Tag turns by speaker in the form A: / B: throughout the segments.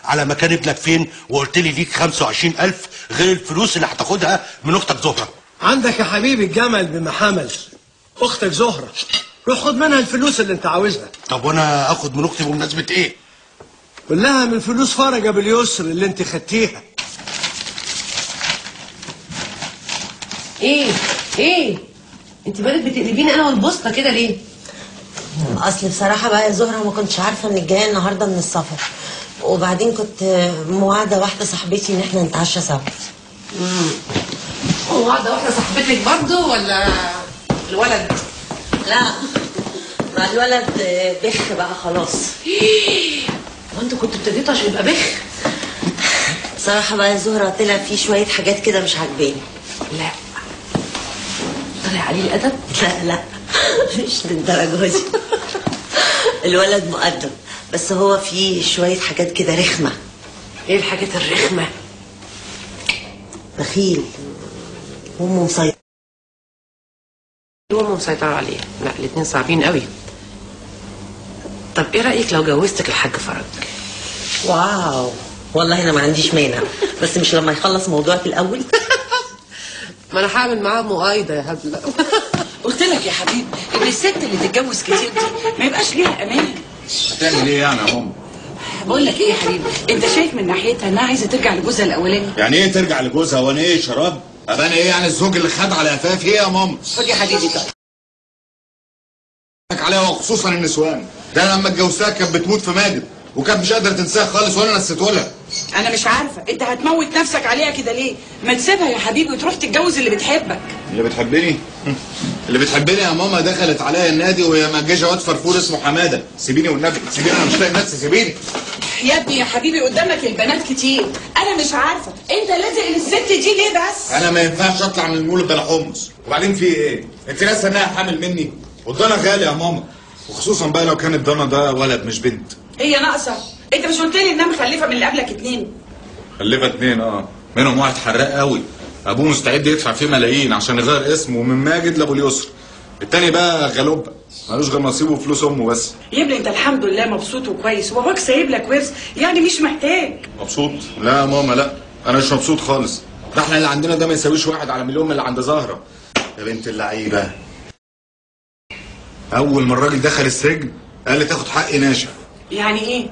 A: على مكان ابنك فين، وقلت لي ليك 25,000 غير الفلوس اللي هتاخدها من اختك زهره.
B: عندك يا حبيبي الجمل بما حمل، اختك زهره، روح خد منها الفلوس اللي انت عاوزها.
A: طب وانا اخد من اختي بمناسبه ايه؟
B: كلها من فلوس فرجه باليسر اللي انت خدتيها.
C: ايه انت بالك بتقلبيني انا والبوسطه كده ليه؟
D: اصل بصراحه بقى يا زهره ما كنتش عارفه انك جايه النهارده من السفر، وبعدين كنت مواعده واحده صاحبتي ان احنا نتعشى سوا.
C: مواعده واحده صاحبتك برضه ولا الولد؟
D: لا مع الولد بخ بقى خلاص.
C: وانتوا كنتوا ابتديتوا عشان يبقى بخ؟
D: بصراحه بقى يا زهره طلع في شويه حاجات كده مش عاجباني.
C: لا طلع عليه الادب؟
D: لا مش للدرجه دي. الولد مؤدب بس هو فيه شويه حاجات كده رخمه.
C: ايه الحاجات الرخمه؟
D: بخيل وامه مسيطره.
C: وامه مسيطره عليه؟ لا الاتنين صعبين قوي. طب ايه رايك لو جوزتك الحاج فرج؟
D: واو والله انا ما عنديش مانع، بس مش لما يخلص موضوعك الاول.
C: ما انا هعمل معاه مؤايده يا هبله.
E: قلت لك يا حبيبي ان الست اللي تتجوز كتير دي ما يبقاش ليها امان.
F: هتعمل ايه يعني يا ماما؟
E: بقول لك ايه يا حبيبي، انت شايف من ناحيتها انها عايزه ترجع لجوزها الاولاني؟
F: يعني ايه ترجع لجوزها وانا ايه شراب؟ ابقى انا ايه يعني الزوج اللي خد على قفاه ايه يا ماما؟
E: خد يا حبيبي طيب.
F: عليها وخصوصا النسوان، ده انا لما اتجوزتها كانت بتموت في ماجد وكانت مش قادره تنساها خالص وانا نسيته لها.
E: انا مش عارفه انت هتموت نفسك عليها كده ليه؟ ما تسيبها يا حبيبي وتروح تتجوز اللي بتحبك.
F: اللي بتحبني؟ اللي بتحبني يا ماما دخلت عليا النادي وهي ما جه جواد فرفور اسمه حماده. سيبيني والنبي سيبيني، انا مش طايق نفسي، سيبيني
E: يا ابني يا حبيبي قدامك البنات كتير، انا مش عارفه انت لازق للست دي ليه بس؟
F: انا ما ينفعش اطلع من المولد بلا حمص. وبعدين في ايه؟ انت ناسه انها حامل مني؟ والضنا غالي يا ماما، وخصوصا بقى لو كان الضنا ده ولد مش بنت.
E: هي ناقصه؟ انت مش قلت لي انها مخلفه من اللي قبلك 2؟
F: خلفت 2 منهم واحد حراق قوي ابوه مستعد يدفع فيه ملايين عشان يغير اسمه من ماجد لابو اليسر. التاني بقى غلوب مالوش غير نصيبه وفلوس امه بس.
E: يا ابني انت الحمد لله مبسوط وكويس وباباك سايب لك ورث، يعني مش محتاج.
F: مبسوط؟ لا يا ماما لا، انا مش مبسوط خالص. ده احنا اللي عندنا ده ما يساويش 1 على مليون من اللي عند زهره. يا بنت اللعيبه، اول ما الراجل دخل السجن قال لي تاخد حقي ناشف.
E: يعني ايه؟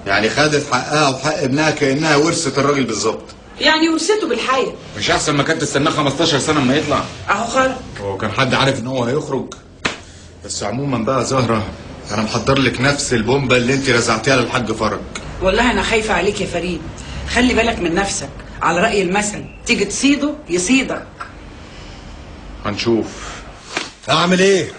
F: يعني خدت حقها وحق ابنها كانها ورثت الراجل بالظبط.
E: يعني ورثته بالحياه.
F: مش احسن ما كانت تستناه 15 سنه اما يطلع؟
E: اهو خرج.
F: هو كان حد عارف ان هو هيخرج؟ بس عموما بقى زهره، انا محضر لك نفس البومبه اللي انت رزعتيها للحاج فرج.
E: والله انا خايفه عليك يا فريد، خلي بالك من نفسك، على راي المثل تيجي تصيده يصيدك.
F: هنشوف.
A: اعمل ايه؟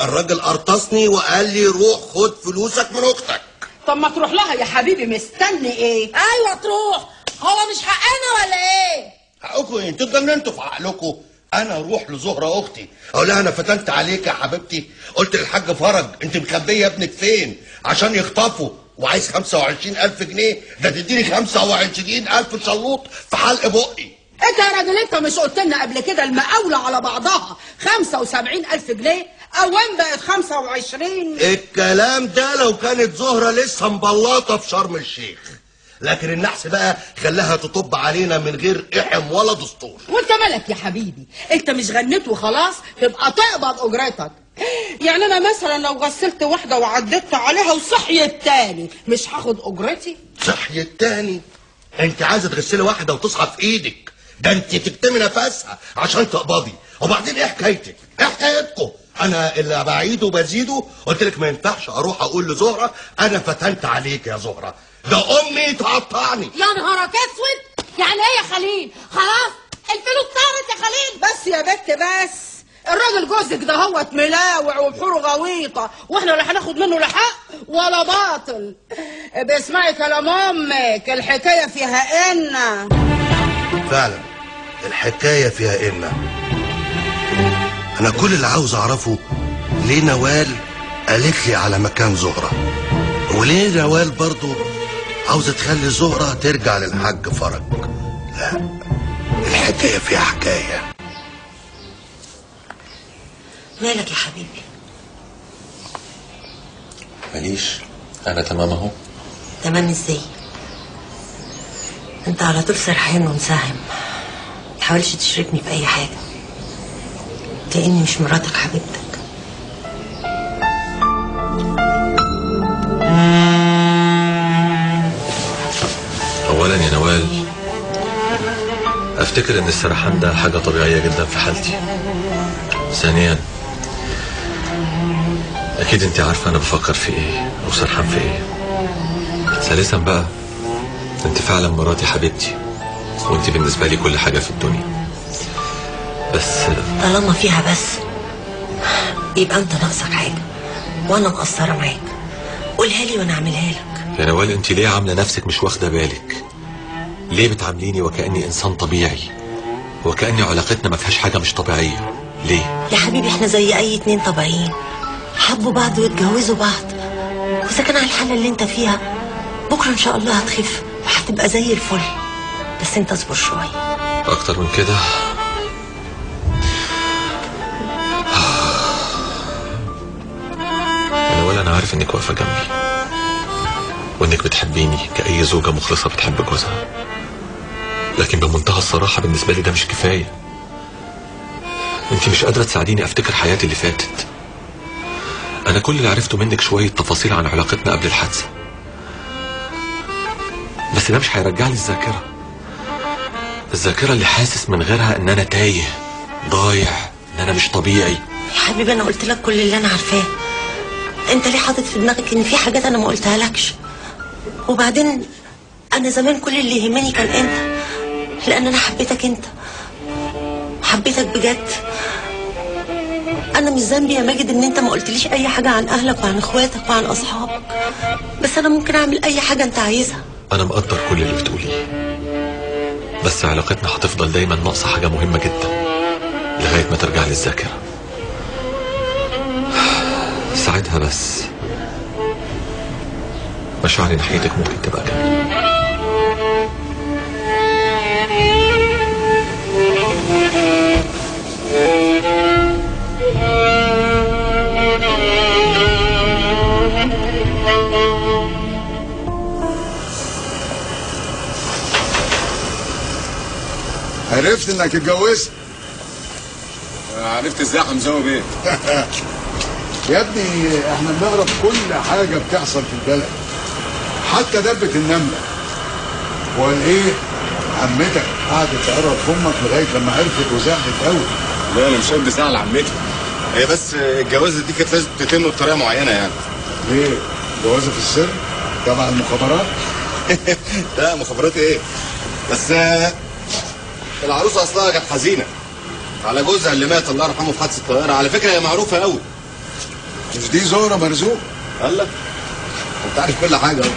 A: الراجل قرطسني وقال لي روح خد فلوسك من اختك.
G: طب ما تروح لها يا حبيبي، مستني ايه؟
H: ايوه تروح، هو مش حقنا ولا ايه؟
A: حقكم ايه؟ انتوا اتجننتوا في عقلكم. انا اروح لزهره اختي اقول لها انا فتنت عليك يا حبيبتي، قلت للحاج فرج انت مخبيه ابنك فين عشان يخطفه وعايز 25,000 جنيه، ده تديني 25,000 شلوط في حلق بقي.
G: انت يا راجل انت مش قلت لنا قبل كده المقاولة على بعضها 75,000 جنيه؟ اوان بقت 25.
A: الكلام ده لو كانت زهره لسه مبلطه في شرم الشيخ، لكن النحس بقى خلاها تطب علينا من غير احم ولا دستور.
G: وانت مالك يا حبيبي؟ انت مش غنيت وخلاص تبقى تقبض اجرتك. يعني انا مثلا لو غسلت واحده وعديت عليها وصحيت تاني مش هاخد اجرتي؟
A: صحيت تاني؟ انت عايزه تغسلي واحده وتصحى في ايدك، ده انت تكتمي نفسها عشان تقبضي. وبعدين ايه حكايتك؟ ايه حكايتكم؟ انا اللي بعيده وبزيده قلت لك ما ينفعش اروح اقول لزهره انا فتنت عليك يا زهره، ده امي تقطعني.
H: يا نهارك اسود، يعني ايه يا خليل؟ خلاص الفلوس طارت يا خليل.
G: بس يا بت بس، الراجل جوزك ده هو ملاوع وبحوره غويطه، واحنا لا هناخد منه لا حق ولا باطل. باسمعي كلام امك، الحكايه فيها ان.
A: فعلا الحكايه فيها ان. انا كل اللي عاوز اعرفه ليه نوال قالت لي على مكان زهره، وليه نوال برضو عاوزه تخلي زهره ترجع للحاج فرج. لا، الحكايه فيها حكايه.
D: مالك يا حبيبي؟
I: ماليش، انا تمام اهو.
D: تمام ازاي؟ انت على طول سرحان ومساهم، متحاولش تشركني في اي حاجة كأني مش مراتك حبيبتك.
I: اولا يا نوال، افتكر ان السرحان ده حاجة طبيعية جدا في حالتي. ثانيا اكيد انت عارفة انا بفكر في ايه او سرحان في ايه. ثالثا بقى، انت فعلا مراتي حبيبتي، وانت بالنسبة لي كل حاجة في الدنيا. بس
D: طالما فيها بس يبقى انت ناقصك حاجة وانا مقصرة معاك، قولها لي وانا اعملها لك.
I: يا نوال، انت ليه عاملة نفسك مش واخدة بالك؟ ليه بتعامليني وكأني انسان طبيعي، وكأني علاقتنا ما فيهاش حاجة مش طبيعية؟ ليه؟
D: يا حبيبي احنا زي اي اتنين طبيعيين، حبوا بعض واتجوزوا بعض، واذا كان على الحالة اللي انت فيها بكرة ان شاء الله هتخف وهتبقى زي الفل، بس انت اصبر شوية.
I: اكتر من كده؟ يا نوال، انا عارف انك واقفة جنبي وانك بتحبيني كأي زوجة مخلصة بتحب جوزها، لكن بمنتهى الصراحة بالنسبة لي ده مش كفاية. انت مش قادرة تساعديني افتكر حياتي اللي فاتت. انا كل اللي عرفته منك شوية تفاصيل عن علاقتنا قبل الحادثة، بس ده مش هيرجع لي الذاكرة اللي حاسس من غيرها ان انا تايه ضايع، ان انا مش طبيعي.
D: يا حبيبي انا قلت لك كل اللي انا عارفاه، انت ليه حاطط في دماغك ان في حاجات انا ما قلتها لكش؟ وبعدين انا زمان كل اللي يهمني كان انت، لان انا حبيتك انت، حبيتك بجد. انا مش ذنبي يا ماجد ان انت ما قلتليش اي حاجه عن اهلك وعن اخواتك وعن اصحابك، بس انا ممكن اعمل اي حاجه انت عايزها.
I: انا مقدر كل اللي بتقوليه، بس علاقتنا هتفضل دايما ناقصه حاجه مهمه جدا لغايه ما ترجع لي الذاكره. ساعتها بس مشاعري ناحيتك ممكن تبقى جميله.
J: عرفت انك اتجوزت؟
F: عرفت ازاي يا حمزاوي بيه؟
J: يا ابني احنا بنعرف كل حاجه بتحصل في البلد، حتى دبه النمله. وقال ايه؟ عمتك قعدت تقرب في امك لغايه لما عرفت وزعلت قوي.
F: لا انا مش قد زعل عمتي، هي بس الجوازه دي كانت لازم تتم بطريقه معينه يعني.
J: ليه؟ جوازه في السر؟ تبع المخابرات؟
F: لا مخابرات ايه؟ بس العروسه اصلها كانت حزينه على جوزها اللي مات الله يرحمه في حادثه الطياره. على فكره هي معروفه قوي.
J: مش دي زهره مرزوق؟
F: الله، انت عارف كل حاجه اهو.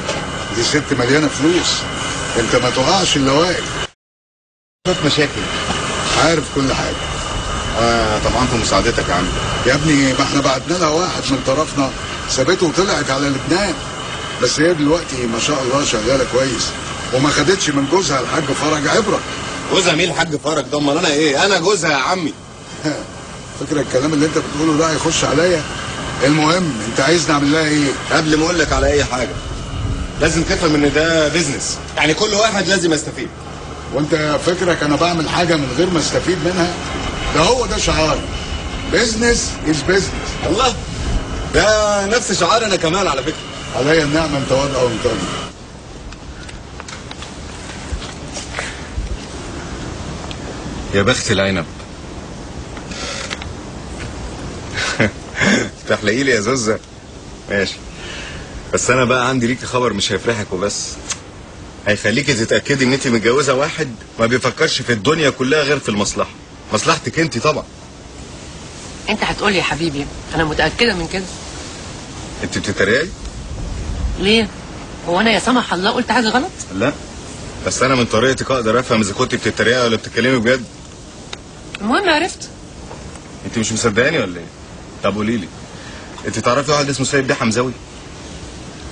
J: دي ست مليانه فلوس، انت ما تقعش الا واقف.
F: شوف مشاكل.
J: عارف كل حاجه.
F: طبعا في مساعدتك يا عم.
J: يا ابني ما احنا بعتنا لها واحد من طرفنا سابته وطلعت على لبنان، بس هي دلوقتي ما شاء الله شغاله كويس وما خدتش من جوزها الحاج فرج عبره.
F: جوزها مين الحاج فرج ده؟ امال انا ايه؟ انا جوزها يا عمي.
J: فكرة الكلام اللي انت بتقوله ده هيخش عليا. المهم انت عايز نعمل لها ايه؟
F: قبل ما اقول لك على اي حاجه لازم تفهم ان ده بيزنس، يعني كل واحد لازم يستفيد.
J: وانت فكرك انا بعمل حاجه من غير ما استفيد منها؟ ده هو ده شعاري، بيزنس از بيزنس.
F: الله، ده نفس شعار انا كمان على فكره.
J: عليا النعمه، انت وضع وانطاني.
F: يا بخت العنب. تحلقي لي يا زوزة. ماشي، بس انا بقى عندي ليكي خبر مش هيفرحك وبس، هيخليكي تتاكدي ان انت متجوزه واحد ما بيفكرش في الدنيا كلها غير في المصلحه، مصلحتك انت طبعا.
C: انت هتقولي يا حبيبي انا متاكده من كده.
F: انت بتتريقي؟
C: ليه؟ هو انا يا سمح الله قلت حاجه غلط؟
F: لا، بس انا من طريقتك اقدر افهم اذا كنت بتتريقي ولا بتتكلمي بجد.
C: المهم عرفت.
F: انت مش مصدقاني ولا ايه؟ طب قولي لي، انت تعرفي واحد اسمه سيد بيه حمزاوي؟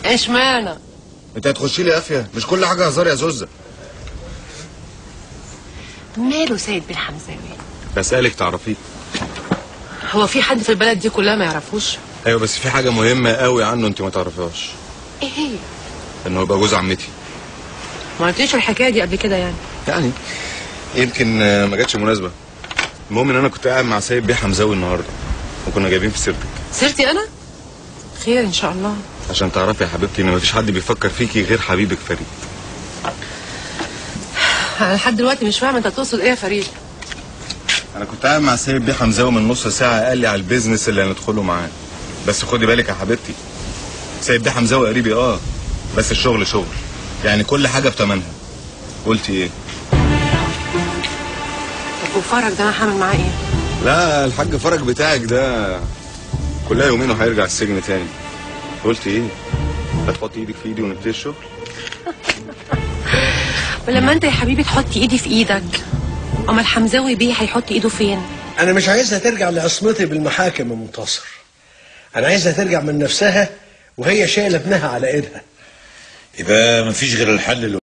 C: اشمعنى؟
F: انت هتخشي لي قافيه، مش كل حاجه هزار يا زوزه.
C: ماله سيد بيه حمزاوي؟
F: بسالك تعرفيه؟
C: هو في حد في البلد دي كلها ما يعرفوش؟
F: ايوه بس في حاجه مهمه قوي عنه انت ما تعرفيهاش.
C: ايه هي؟
F: انه يبقى جوز عمتي.
C: ما قلتليش الحكايه دي قبل كده يعني
F: يمكن ما جاتش مناسبه. المهم ان انا كنت قاعد مع سيد بيه حمزاوي النهارده وكنا جايبين في سيرتك.
C: سيرتي انا؟ خير ان شاء الله.
F: عشان تعرفي يا حبيبتي ان مفيش حد بيفكر فيكي غير حبيبك فريد.
C: انا لحد دلوقتي مش فاهمه انت تقصد ايه يا فريد.
F: انا كنت قاعد مع سيد بيه حمزاوي من نص ساعه، قال لي على البيزنس اللي هندخله معاه. بس خدي بالك يا حبيبتي، سيد بيه حمزاوي قريبي بس الشغل شغل، يعني كل حاجه بتمنها. قلتي ايه؟
C: طب وفرج ده انا هعمل معاه ايه؟
F: لا الحاج فرج بتاعك ده كلها يومين وهيرجع السجن تاني. قلت ايه؟ هتحط ايدك في ايدي ونبتدي الشغل؟
C: ولما انت يا حبيبي تحط ايدي في ايدك، امال حمزاوي بيه هيحط ايده فين؟
B: انا مش عايزها ترجع لعصمتي بالمحاكم يا منتصر. انا عايزها ترجع من نفسها وهي شايله ابنها على ايدها.
K: يبقى مفيش غير الحل اللي